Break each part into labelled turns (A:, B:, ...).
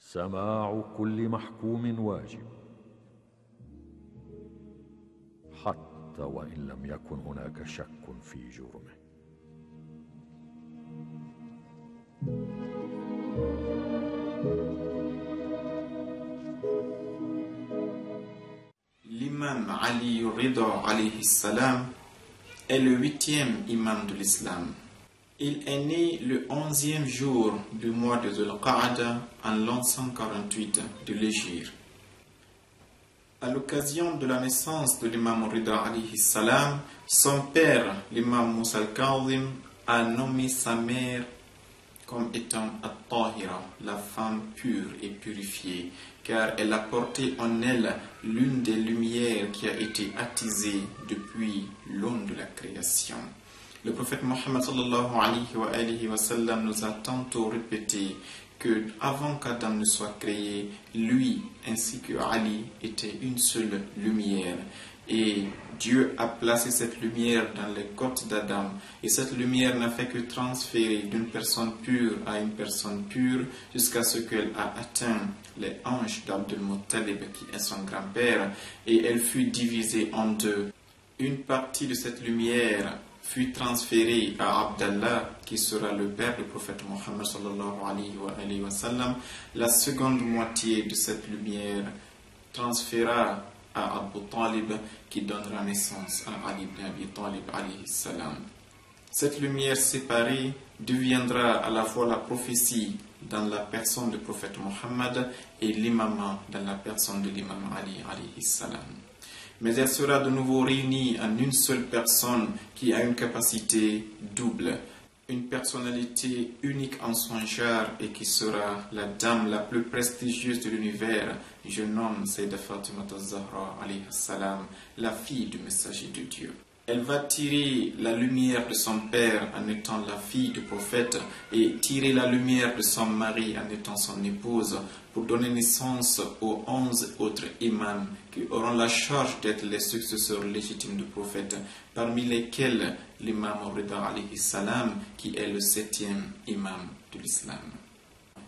A: سماع كل محكوم واجب، حتى وإن لم يكن هناك شك في جرمه.
B: L'imam Ali Rida alayhi salam est le 8e imam de l'islam. Il est né le 11e jour du mois de Dhul-Qa'ada en l'an 148 de l'Hégire. À l'occasion de la naissance de l'imam Rida alayhi salam, son père, l'imam Musa al-Kazim, a nommé sa mère comme étant At-Tahira, la femme pure et purifiée, car elle a porté en elle l'une des lumières qui a été attisée depuis l'aune de la création. Le prophète Mohammed sallallahu alayhi wa sallam nous a tantôt répété que avant qu'Adam ne soit créé, lui ainsi que Ali étaient une seule lumière. Et Dieu a placé cette lumière dans les côtes d'Adam. Et cette lumière n'a fait que transférer d'une personne pure à une personne pure jusqu'à ce qu'elle a atteint les hanches d'Abdul Muttalib, qui est son grand-père, et elle fut divisée en deux. Une partie de cette lumière fut transférée à Abdallah, qui sera le père du prophète Mohammed sallallahu alayhi wa sallam. La seconde moitié de cette lumière transféra à Abu Talib, qui donnera naissance à Ali ibn Abi Talib alayhi salam. Cette lumière séparée deviendra à la fois la prophétie dans la personne du prophète Mohammed et l'imam dans la personne de l'imam Ali alayhi salam. Mais elle sera de nouveau réunie en une seule personne qui a une capacité double, une personnalité unique en son genre et qui sera la dame la plus prestigieuse de l'univers. Je nomme Sayyidah Fatima az-Zahra alayhi salam, la fille du messager de Dieu. Elle va tirer la lumière de son père en étant la fille du prophète et tirer la lumière de son mari en étant son épouse pour donner naissance aux 11 autres imams qui auront la charge d'être les successeurs légitimes du prophète, parmi lesquels l'imam Rida alayhi salam qui est le 7e imam de l'islam.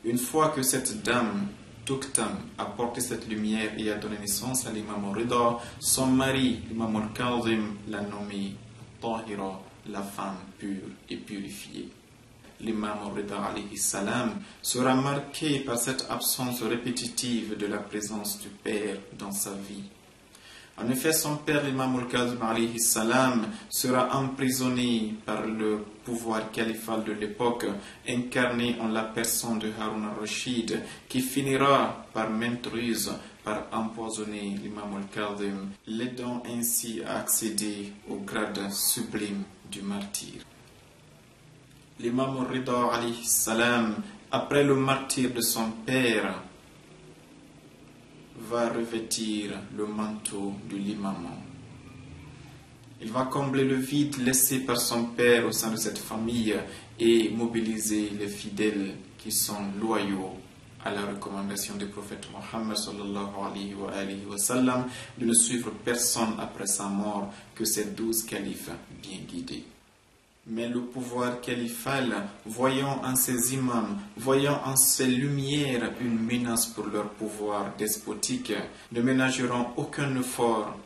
B: Une fois que cette dame Tuktam a porté cette lumière et a donné naissance à l'imam Rida, son mari, l'imam al-Kazim, l'a nommé Tahira, la femme pure et purifiée. L'imam Rida alayhi salam sera marqué par cette absence répétitive de la présence du père dans sa vie. En effet, son père, l'imam al-Kazim alayhi salam, sera emprisonné par le pouvoir califal de l'époque, incarné en la personne de Harun al-Rashid, qui finira par maintes ruses par empoisonner l'imam al-Kazim, l'aidant ainsi à accéder au grade sublime du martyr. L'imam Rida alayhi salam, après le martyr de son père, va revêtir le manteau de l'imam. Il va combler le vide laissé par son père au sein de cette famille et mobiliser les fidèles qui sont loyaux à la recommandation du prophète Mohammed sallallahu alayhi wa sallam de ne suivre personne après sa mort que ces 12 califes bien guidés. Mais le pouvoir califal, voyant en ces imams, voyant en ces lumières une menace pour leur pouvoir despotique, ne ménageront aucun effort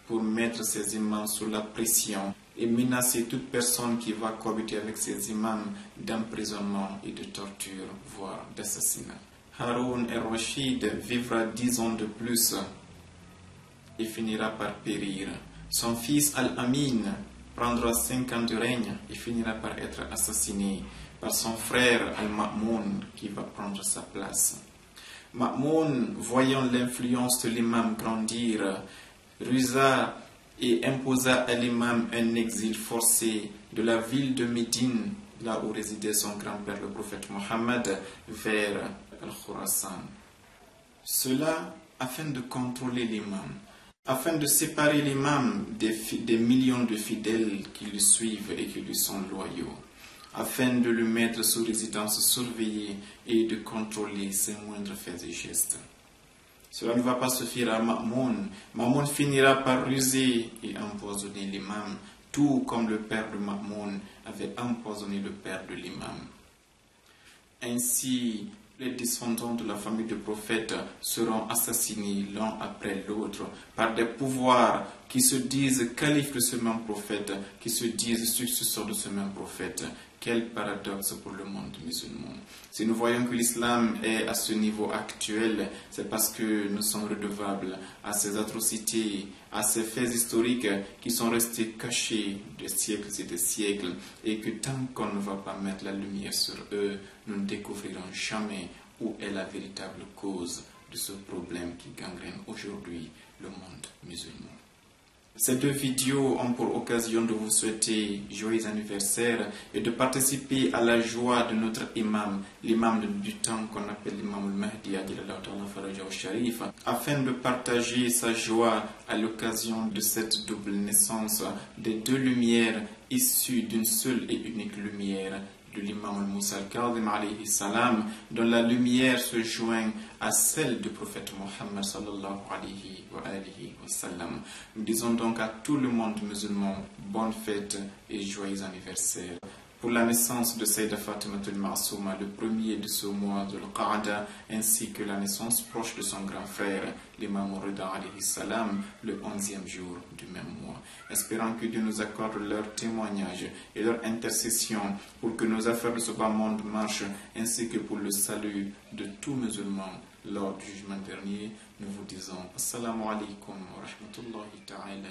B: pour mettre ces imams sous la pression et menacer toute personne qui va cohabiter avec ces imams d'emprisonnement et de torture, voire d'assassinat. Harun al-Rashid vivra 10 ans de plus et finira par périr. Son fils Al-Amin prendra 5 ans de règne et finira par être assassiné par son frère Al-Ma'moun qui va prendre sa place. Ma'moun, voyant l'influence de l'imam grandir, rusa et imposa à l'imam un exil forcé de la ville de Médine, là où résidait son grand-père le prophète Mohammed, vers Al-Khurasan. Cela afin de contrôler l'imam, afin de séparer l'imam des millions de fidèles qui le suivent et qui lui sont loyaux, afin de le mettre sous résidence surveillée et de contrôler ses moindres faits et gestes. Cela ne va pas suffire à Ma'moun. Ma'moun finira par ruser et empoisonner l'imam, tout comme le père de Ma'moun avait empoisonné le père de l'imam. Ainsi, Les descendants de la famille du prophète seront assassinés l'un après l'autre par des pouvoirs qui se disent califes de ce même prophète, qui se disent successeurs de ce même prophète. Quel paradoxe pour le monde musulman. Si nous voyons que l'islam est à ce niveau actuel, c'est parce que nous sommes redevables à ces atrocités, à ces faits historiques qui sont restés cachés des siècles et des siècles, et que tant qu'on ne va pas mettre la lumière sur eux, nous ne découvrirons jamais où est la véritable cause de ce problème qui gangrène aujourd'hui le monde musulman. Ces deux vidéos ont pour occasion de vous souhaiter joyeux anniversaire et de participer à la joie de notre imam, l'imam du temps qu'on appelle l'imam al-Mahdi, Sharif, afin de partager sa joie à l'occasion de cette double naissance des deux lumières issues d'une seule et unique lumière, de l'imam al-Musa al-Kadhim alayhi salam, dont la lumière se joint à celle du prophète Mohammed sallallahu alayhi wa sallam. Nous disons donc à tout le monde musulman, bonne fête et joyeux anniversaire. Pour la naissance de Sayyidah Fatimatul Ma'souma, le premier de ce mois de l'Qa'ada, ainsi que la naissance proche de son grand frère, l'imam Rida alayhi salam, le 11e jour du même mois. Espérant que Dieu nous accorde leur témoignage et leur intercession pour que nos affaires de ce bas monde marchent, ainsi que pour le salut de tout musulman lors du jugement dernier, nous vous disons Assalamu alaikum wa rahmatullahi ta'ala